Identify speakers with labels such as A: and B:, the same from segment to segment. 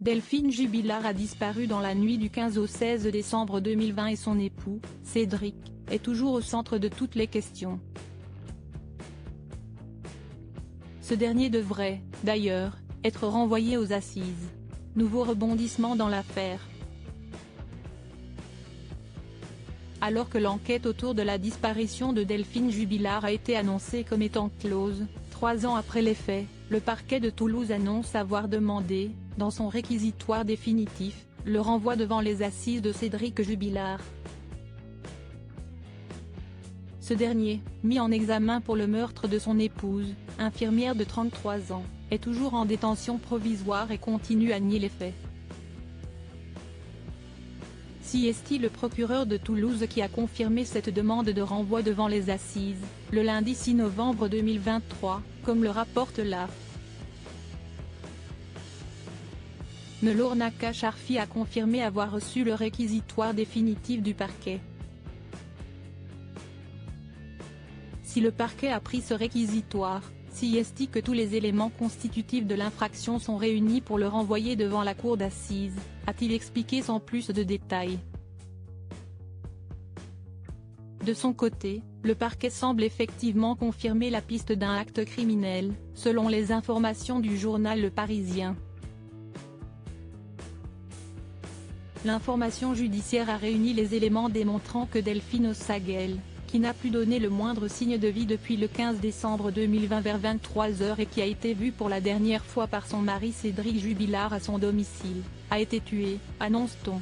A: Delphine Jubilard a disparu dans la nuit du 15 au 16 décembre 2020 et son époux, Cédric, est toujours au centre de toutes les questions. Ce dernier devrait, d'ailleurs, être renvoyé aux assises. Nouveau rebondissement dans l'affaire. Alors que l'enquête autour de la disparition de Delphine Jubilard a été annoncée comme étant close, 3 ans après les faits, le parquet de Toulouse annonce avoir demandé, dans son réquisitoire définitif, le renvoi devant les assises de Cédric Jubilard. Ce dernier, mis en examen pour le meurtre de son épouse, infirmière de 33 ans, est toujours en détention provisoire et continue à nier les faits. C'est le procureur de Toulouse qui a confirmé cette demande de renvoi devant les assises, le lundi 6 novembre 2023, comme le rapporte l'AF. Melour Naka Sharfi a confirmé avoir reçu le réquisitoire définitif du parquet. Si le parquet a pris ce réquisitoire, c'est que tous les éléments constitutifs de l'infraction sont réunis pour le renvoyer devant la cour d'assises, a-t-il expliqué sans plus de détails. De son côté, le parquet semble effectivement confirmer la piste d'un acte criminel, selon les informations du journal Le Parisien. L'information judiciaire a réuni les éléments démontrant que Delphine Ossaguel, qui n'a plus donné le moindre signe de vie depuis le 15 décembre 2020 vers 23h et qui a été vue pour la dernière fois par son mari Cédric Jubilard à son domicile, a été tuée, annonce-t-on.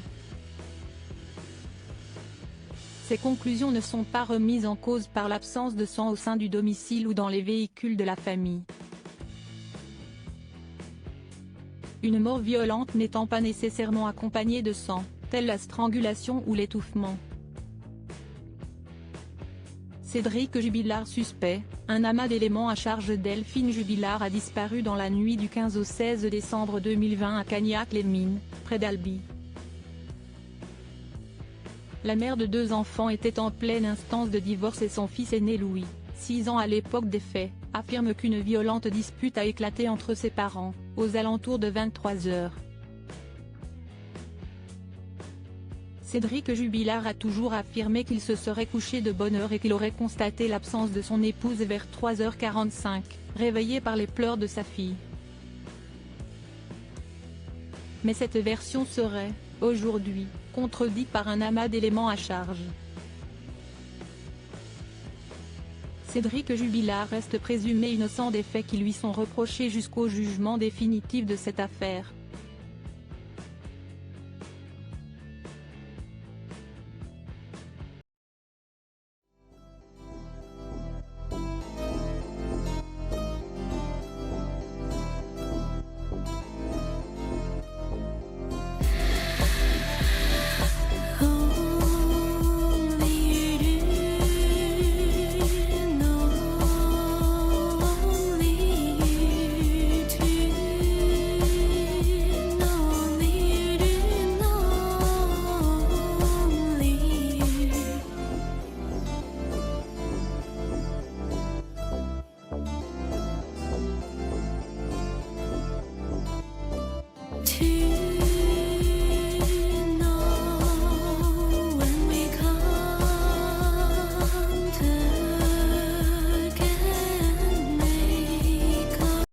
A: Ces conclusions ne sont pas remises en cause par l'absence de sang au sein du domicile ou dans les véhicules de la famille. Une mort violente n'étant pas nécessairement accompagnée de sang, telle la strangulation ou l'étouffement. Cédric Jubilard suspect, un amas d'éléments à charge. Delphine Jubilard a disparu dans la nuit du 15 au 16 décembre 2020 à Cagnac-les-Mines, près d'Albi. La mère de 2 enfants était en pleine instance de divorce et son fils aîné Louis, 6 ans à l'époque des faits, affirme qu'une violente dispute a éclaté entre ses parents, aux alentours de 23h. Cédric Jubilard a toujours affirmé qu'il se serait couché de bonne heure et qu'il aurait constaté l'absence de son épouse vers 3h45, réveillé par les pleurs de sa fille. Mais cette version serait, aujourd'hui, contredite par un amas d'éléments à charge. Cédric Jubilard reste présumé innocent des faits qui lui sont reprochés jusqu'au jugement définitif de cette affaire,